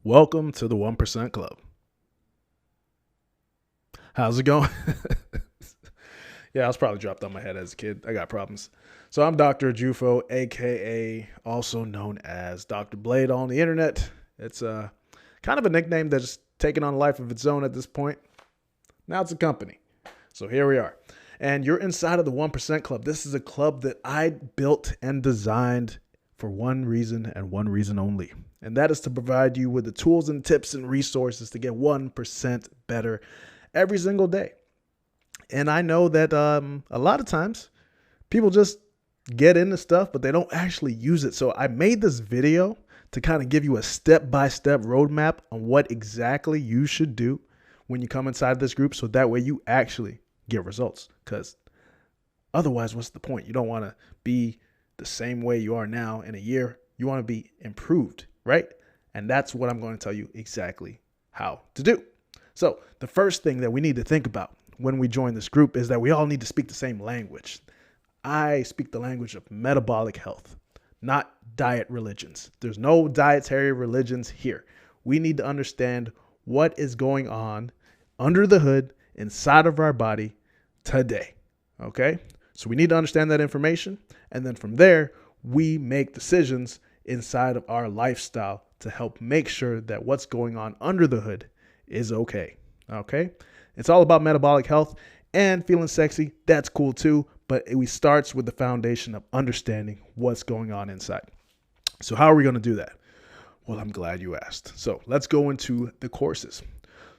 Welcome to the 1% Club. How's it going? Yeah, I was probably dropped on my head as a kid. I got problems. So I'm Dr. Jufo, aka also known as Dr. Blade on the internet. It's kind of a nickname that's taken on a life of its own at this point. Now it's a company. So here we are. And you're inside of the 1% Club. This is a club that I built and designed for one reason and one reason only. And that is to provide you with the tools and tips and resources to get 1% better every single day. And I know that a lot of times people just get into stuff, but they don't actually use it. So I made this video to kind of give you a step-by-step roadmap on what exactly you should do when you come inside this group. So that way you actually get results. Because otherwise, what's the point? You don't want to be the same way you are now in a year. You want to be improved, right? And that's what I'm going to tell you exactly how to do. So the first thing that we need to think about when we join this group is that we all need to speak the same language. I speak the language of metabolic health, not diet religions. There's no dietary religions here. We need to understand what is going on under the hood inside of our body today. Okay? So we need to understand that information. And then from there, we make decisions inside of our lifestyle to help make sure that what's going on under the hood is okay. Okay? It's all about metabolic health and feeling sexy. That's cool too. But it starts with the foundation of understanding what's going on inside. So how are we going to do that? Well, I'm glad you asked. So let's go into the courses.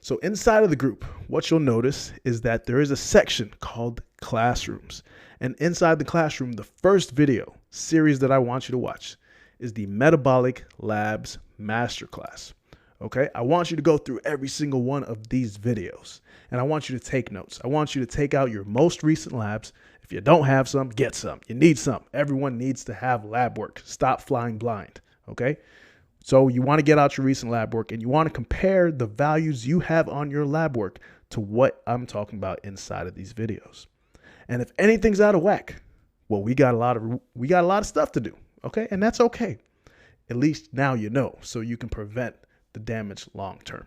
So inside of the group, what you'll notice is that there is a section called classrooms. And inside the classroom, the first video series that I want you to watch is the Metabolic Labs Masterclass. Okay, I want you to go through every single one of these videos and I want you to take notes. I want you to take out your most recent labs. If you don't have some, get some. You need some. Everyone needs to have lab work. Stop flying blind. Okay, so you want to get out your recent lab work and you want to compare the values you have on your lab work to what I'm talking about inside of these videos. And if anything's out of whack, well, we got a lot of stuff to do. Okay, and that's okay. At least now you know, so you can prevent the damage long term.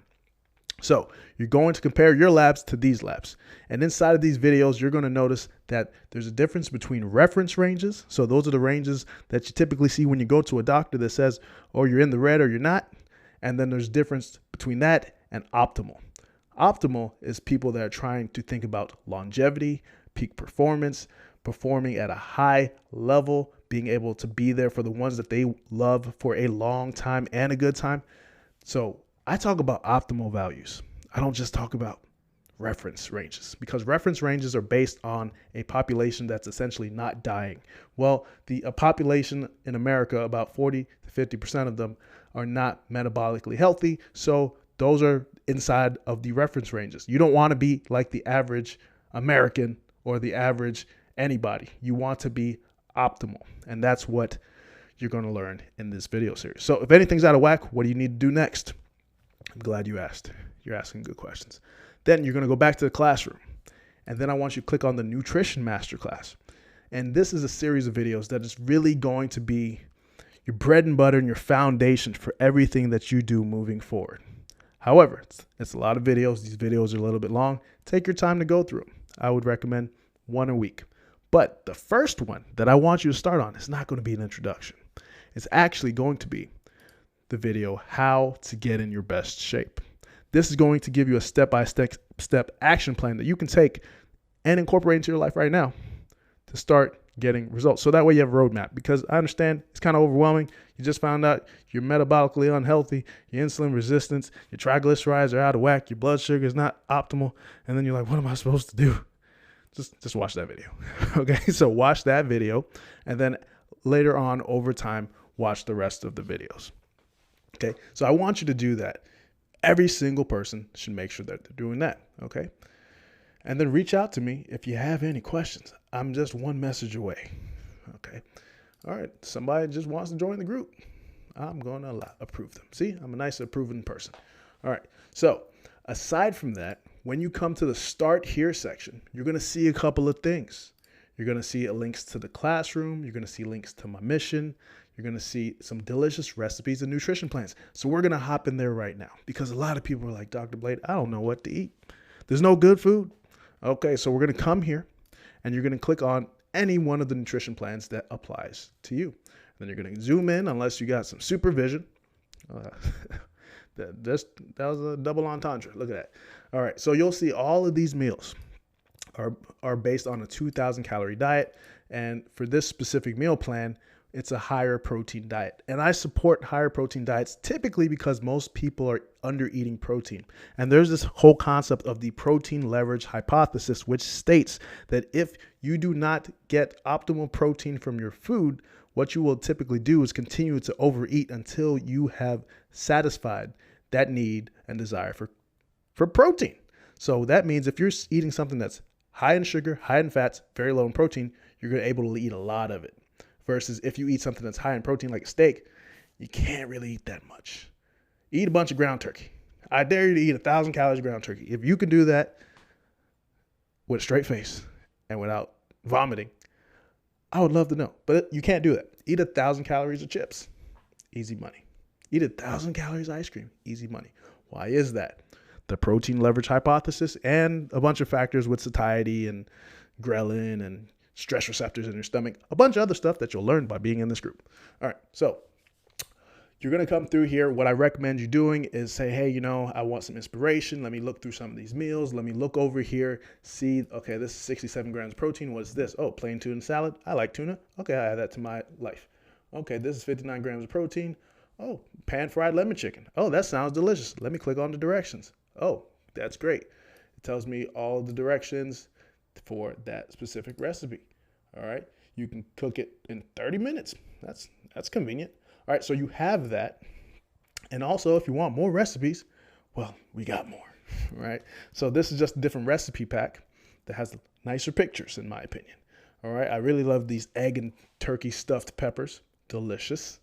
So you're going to compare your labs to these labs. And inside of these videos, you're going to notice that there's a difference between reference ranges. So those are the ranges that you typically see when you go to a doctor that says, oh, you're in the red or you're not. And then there's difference between that and optimal. Optimal is people that are trying to think about longevity, peak performance, performing at a high level, being able to be there for the ones that they love for a long time and a good time. So I talk about optimal values. I don't just talk about reference ranges because reference ranges are based on a population that's essentially not dying. Well, a population in America, about 40 to 50% of them are not metabolically healthy. So those are inside of the reference ranges. You don't want to be like the average American or the average anybody. You want to be optimal. And that's what you're going to learn in this video series. So if anything's out of whack, what do you need to do next? I'm glad you asked. You're asking good questions. Then you're going to go back to the classroom. And then I want you to click on the Nutrition Masterclass. And this is a series of videos that is really going to be your bread and butter and your foundation for everything that you do moving forward. However, it's a lot of videos. These videos are a little bit long. Take your time to go through them. I would recommend one a week. But the first one that I want you to start on is not going to be an introduction. It's actually going to be the video, How to Get in Your Best Shape. This is going to give you a step-by-step action plan that you can take and incorporate into your life right now to start getting results. So that way you have a roadmap, because I understand it's kind of overwhelming. You just found out you're metabolically unhealthy, your insulin resistance, your triglycerides are out of whack, your blood sugar is not optimal. And then you're like, what am I supposed to do? Just watch that video. Okay, so watch that video and then later on over time, watch the rest of the videos. Okay, so I want you to do that. Every single person should make sure that they're doing that. Okay, and then reach out to me if you have any questions. I'm just one message away. Okay, all right, somebody just wants to join the group. I'm going to approve them. See, I'm a nice approving person. All right, so aside from that, when you come to the Start Here section, you're going to see a couple of things. You're going to see links to the classroom. You're going to see links to my mission. You're going to see some delicious recipes and nutrition plans. So we're going to hop in there right now because a lot of people are like, Dr. Blade, I don't know what to eat. There's no good food. Okay, so we're going to come here and you're going to click on any one of the nutrition plans that applies to you. Then you're going to zoom in unless you got some supervision. That was a double entendre. Look at that. All right, so you'll see all of these meals are based on a 2,000 calorie diet. And for this specific meal plan, it's a higher protein diet. And I support higher protein diets typically because most people are under eating protein. And there's this whole concept of the protein leverage hypothesis, which states that if you do not get optimal protein from your food, what you will typically do is continue to overeat until you have satisfied that need and desire for protein. So that means if you're eating something that's high in sugar, high in fats, very low in protein, you're going to be able to eat a lot of it. Versus if you eat something that's high in protein like a steak, you can't really eat that much. Eat a bunch of ground turkey. I dare you to eat 1,000 calories of ground turkey. If you can do that with a straight face and without vomiting, I would love to know. But you can't do that. Eat 1,000 calories of chips. Easy money. Eat 1,000 calories of ice cream. Easy money. Why is that? The protein leverage hypothesis and a bunch of factors with satiety and ghrelin and stress receptors in your stomach, a bunch of other stuff that you'll learn by being in this group. All right, so you're going to come through here. What I recommend you doing is say, hey, I want some inspiration. Let me look through some of these meals. Let me look over here, see, okay, this is 67 grams of protein. What's this? Oh, plain tuna salad. I like tuna. Okay, I add that to my life. Okay, this is 59 grams of protein. Oh, pan-fried lemon chicken. Oh, that sounds delicious. Let me click on the directions. Oh, that's great. It tells me all the directions for that specific recipe. All right. You can cook it in 30 minutes. That's convenient. All right. So you have that. And also, if you want more recipes, well, we got more. Right. So this is just a different recipe pack that has nicer pictures, in my opinion. All right. I really love these egg and turkey stuffed peppers. Delicious.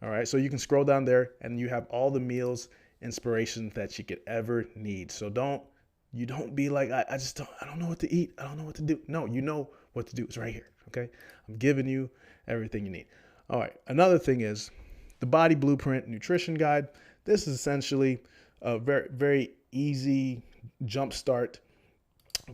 All right. So you can scroll down there and you have all the meals, inspiration that you could ever need. So don't be like, I don't know what to eat. I don't know what to do. No, you know what to do. It's right here. Okay. I'm giving you everything you need. All right. Another thing is the Body Blueprint Nutrition Guide. This is essentially a very, very easy jump start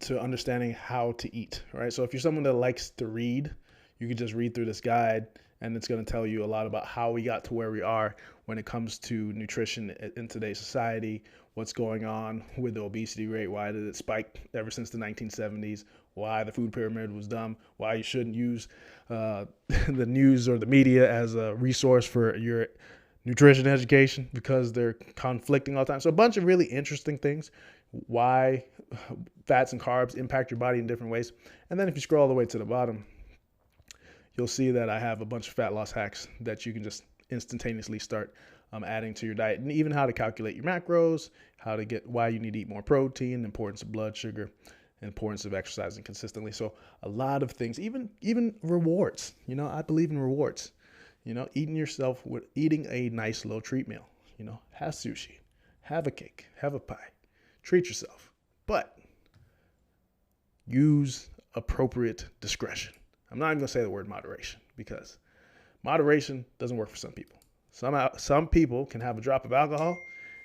to understanding how to eat. Right. So if you're someone that likes to read, you can just read through this guide and it's going to tell you a lot about how we got to where we are when it comes to nutrition in today's society, what's going on with the obesity rate, why did it spike ever since the 1970s, why the food pyramid was dumb, why you shouldn't use the news or the media as a resource for your nutrition education because they're conflicting all the time. So a bunch of really interesting things, why fats and carbs impact your body in different ways. And then if you scroll all the way to the bottom, you'll see that I have a bunch of fat loss hacks that you can just instantaneously start adding to your diet, and even how to calculate your macros, why you need to eat more protein, the importance of blood sugar, and importance of exercising consistently. So a lot of things, even rewards. I believe in rewards. Eating a nice little treat meal. Have sushi, have a cake, have a pie, treat yourself, but use appropriate discretion. I'm not even going to say the word moderation because moderation doesn't work for some people. Some people can have a drop of alcohol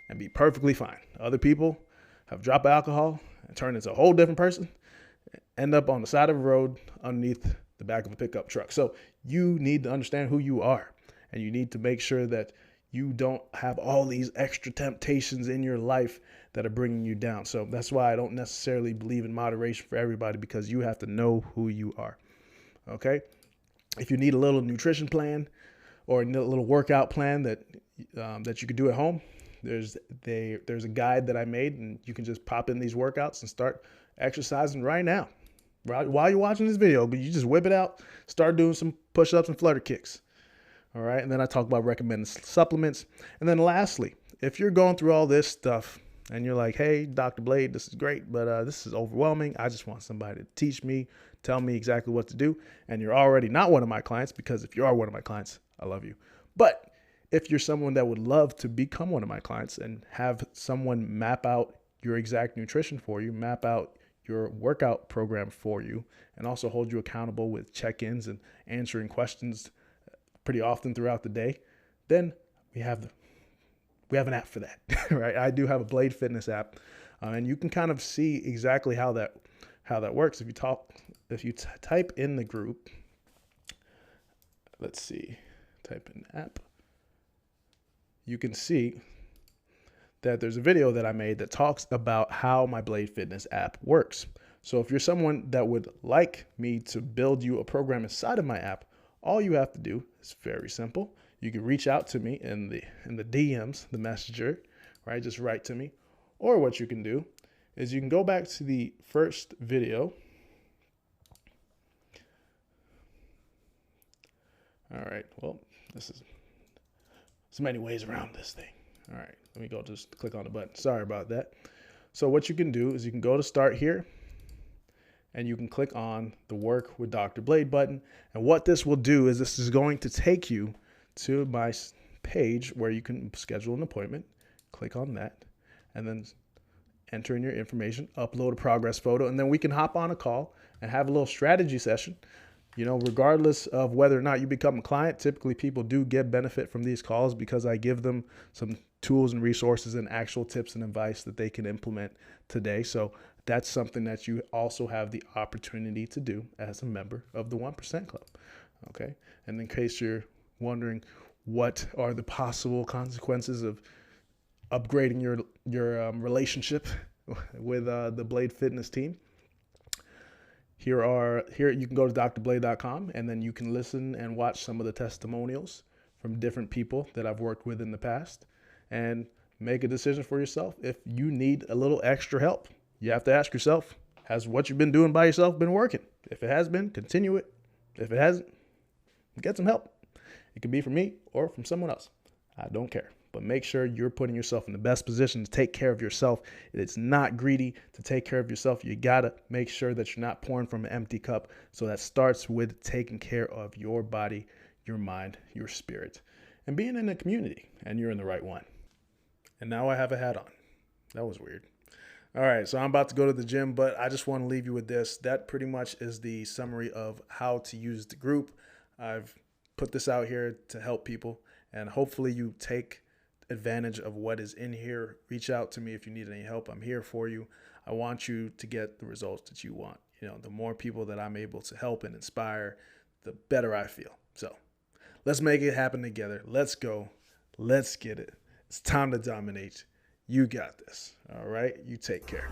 and be perfectly fine. Other people have a drop of alcohol and turn into a whole different person, end up on the side of a road underneath the back of a pickup truck. So you need to understand who you are, and you need to make sure that you don't have all these extra temptations in your life that are bringing you down. So that's why I don't necessarily believe in moderation for everybody, because you have to know who you are. Okay? If you need a little nutrition plan or a little workout plan that you could do at home, there's a guide that I made, and you can just pop in these workouts and start exercising right now. While you're watching this video, but you just whip it out, start doing some push-ups and flutter kicks. All right? And then I talk about recommended supplements. And then lastly, if you're going through all this stuff and you're like, hey, Dr. Blade, this is great, but this is overwhelming. I just want somebody to teach me, tell me exactly what to do. And you're already not one of my clients, because if you are one of my clients, I love you. But if you're someone that would love to become one of my clients and have someone map out your exact nutrition for you, map out your workout program for you and also hold you accountable with check-ins and answering questions pretty often throughout the day, then we have an app for that, right? I do have a Blade Fitness app, and you can kind of see exactly how that works. If you type in the group, let's see, type in app, you can see that there's a video that I made that talks about how my Blade Fitness app works. So if you're someone that would like me to build you a program inside of my app, all you have to do is very simple. You can reach out to me in the DMs, the messenger, right? Just write to me. Or what you can do is you can go back to the first video. All right, well, this is so many ways around this thing. All right, let me go just click on the button. Sorry about that. So what you can do is you can go to start here and you can click on the work with Dr. Blade button. And what this will do is this is going to take you to my page where you can schedule an appointment. Click on that and then enter in your information, upload a progress photo, and then we can hop on a call and have a little strategy session. You know, regardless of whether or not you become a client, typically people do get benefit from these calls because I give them some tools and resources and actual tips and advice that they can implement today. So that's something that you also have the opportunity to do as a member of the 1% Club. Okay. And in case you're wondering what are the possible consequences of upgrading your relationship with the Blade Fitness team, here you can go to drblade.com and then you can listen and watch some of the testimonials from different people that I've worked with in the past and make a decision for yourself. If you need a little extra help, you have to ask yourself, has what you've been doing by yourself been working? If it has been, continue it. If it hasn't, get some help. It could be from me or from someone else. I don't care. But make sure you're putting yourself in the best position to take care of yourself. It's not greedy to take care of yourself. You got to make sure that you're not pouring from an empty cup. So that starts with taking care of your body, your mind, your spirit, and being in a community. And you're in the right one. And now I have a hat on. That was weird. All right, so I'm about to go to the gym, but I just want to leave you with this. That pretty much is the summary of how to use the group. I've put this out here to help people, and hopefully you take advantage of what is in here. Reach out to me if you need any help. I'm here for you. I want you to get the results that you want. You know, the more people that I'm able to help and inspire, the better I feel. So let's make it happen together. Let's go. Let's get it. It's time to dominate. You got this. All right. You take care.